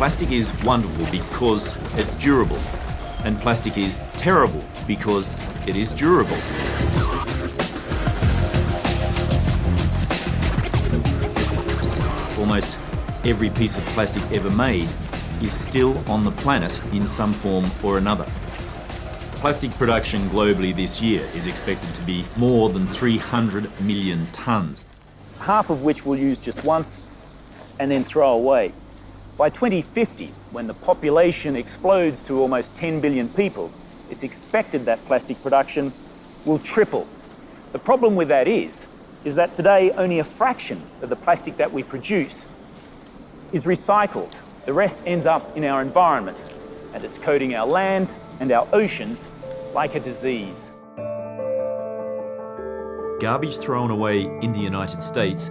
Plastic is wonderful because it's durable, and plastic is terrible because it is durable. Almost every piece of plastic ever made is still on the planet in some form or another. Plastic production globally this year is expected to be more than 300 million tonnes. Half of which we'll use just once and then throw away. By 2050, when the population explodes to almost 10 billion people, it's expected that plastic production will triple. The problem with that is that today only a fraction of the plastic that we produce is recycled. The rest ends up in our environment, and it's coating our land and our oceans like a disease. Garbage thrown away in the United States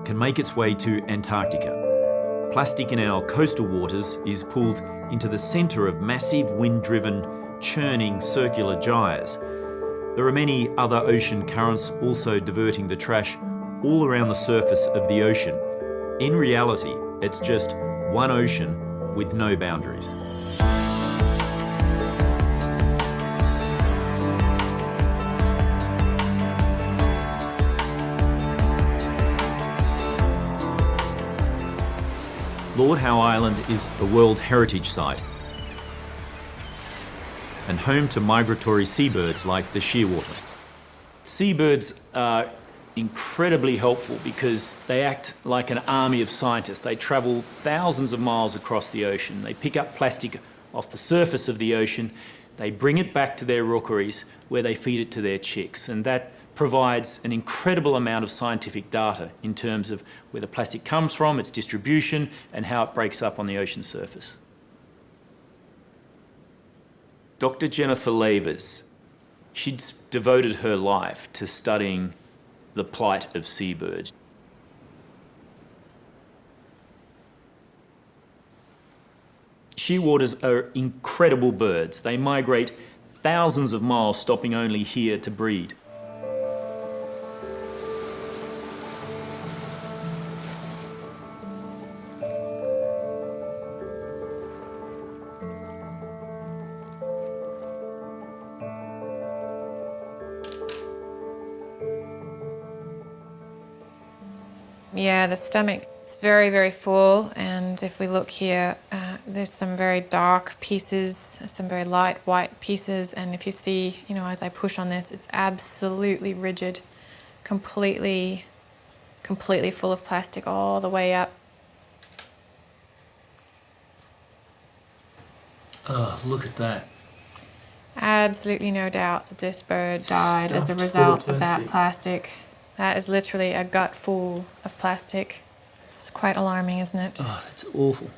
can make its way to Antarctica. Plastic in our coastal waters is pulled into the centre of massive wind-driven, churning circular gyres. There are many other ocean currents also diverting the trash all around the surface of the ocean. In reality, it's just one ocean with no boundaries. Lord Howe Island is a World Heritage Site and home to migratory seabirds like the shearwater. Seabirds are incredibly helpful because they act like an army of scientists. They travel thousands of miles across the ocean. They pick up plastic off the surface of the ocean. They bring it back to their rookeries where they feed it to their chicks. And that provides an incredible amount of scientific data in terms of where the plastic comes from, its distribution, and how it breaks up on the ocean surface. Dr. Jennifer Lavers, she'd devoted her life to studying the plight of seabirds. Shearwaters are incredible birds. They migrate thousands of miles, stopping only here to breed. Yeah, the stomach is very, very full, and if we look here, there's some very dark pieces, some very light white pieces, and if you see, as I push on this, it's absolutely rigid, completely full of plastic all the way up. Oh, look at that. Absolutely no doubt that this bird died as a result of that plastic. That is literally a gut full of plastic. It's quite alarming, isn't it? Oh, that's awful.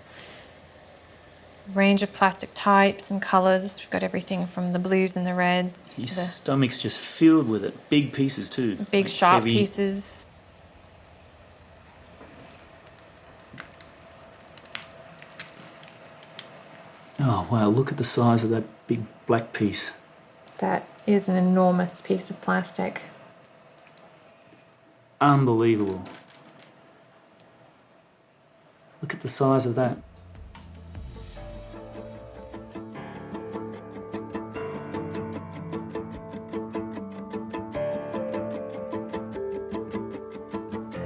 Range of plastic types and colours. We've got everything from the blues and the reds His to the stomach's just filled with it. Big pieces too. big Like sharp heavy. pieces. Oh wow, look at the size of that big black piece. That is an enormous piece of plastic. Unbelievable. Look at the size of that.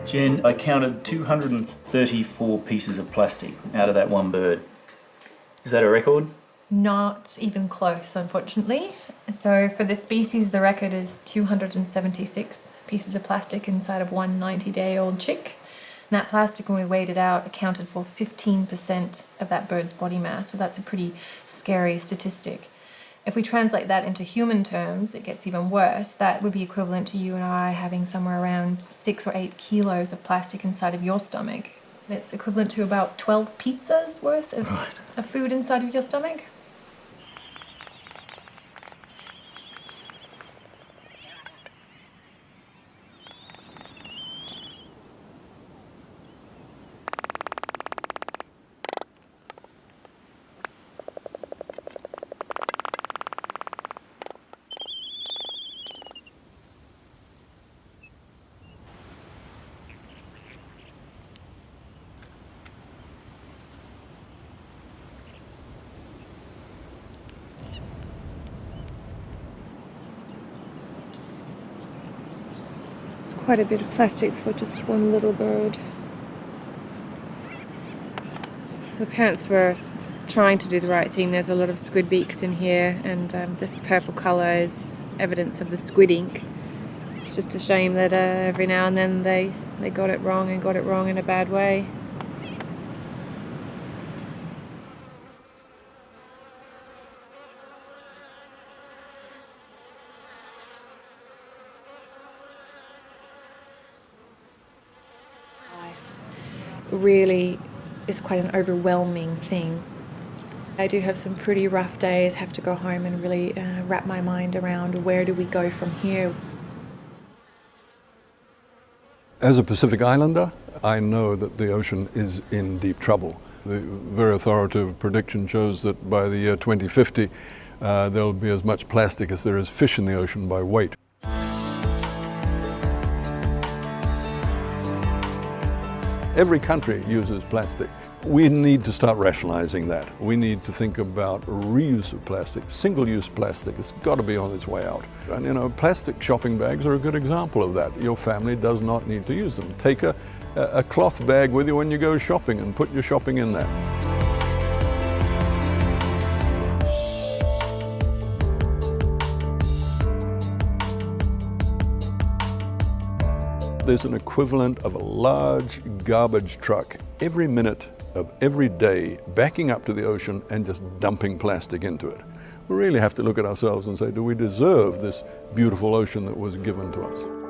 Jen, I counted 234 pieces of plastic out of that one bird. Is that a record? Not even close, unfortunately. So for this species, the record is 276 pieces of plastic inside of one 90-day-old chick. And that plastic, when we weighed it out, accounted for 15% of that bird's body mass. So that's a pretty scary statistic. If we translate that into human terms, it gets even worse. That would be equivalent to you and I having somewhere around 6 or 8 kilos of plastic inside of your stomach. It's equivalent to about 12 pizzas worth of food inside of your stomach. Quite a bit of plastic for just one little bird. The parents were trying to do the right thing. There's a lot of squid beaks in here, and this purple colour is evidence of the squid ink. It's just a shame that every now and then they got it wrong, and got it wrong in a bad way. Really is quite an overwhelming thing. I do have some pretty rough days, have to go home and really wrap my mind around where do we go from here. As a Pacific Islander, I know that the ocean is in deep trouble. The very authoritative prediction shows that by the year 2050, there'll be as much plastic as there is fish in the ocean by weight. Every country uses plastic. We need to start rationalizing that. We need to think about reuse of plastic, single-use plastic. It's got to be on its way out. And you know, plastic shopping bags are a good example of that. Your family does not need to use them. Take a cloth bag with you when you go shopping and put your shopping in there. There's an equivalent of a large garbage truck every minute of every day backing up to the ocean and just dumping plastic into it. We really have to look at ourselves and say, do we deserve this beautiful ocean that was given to us?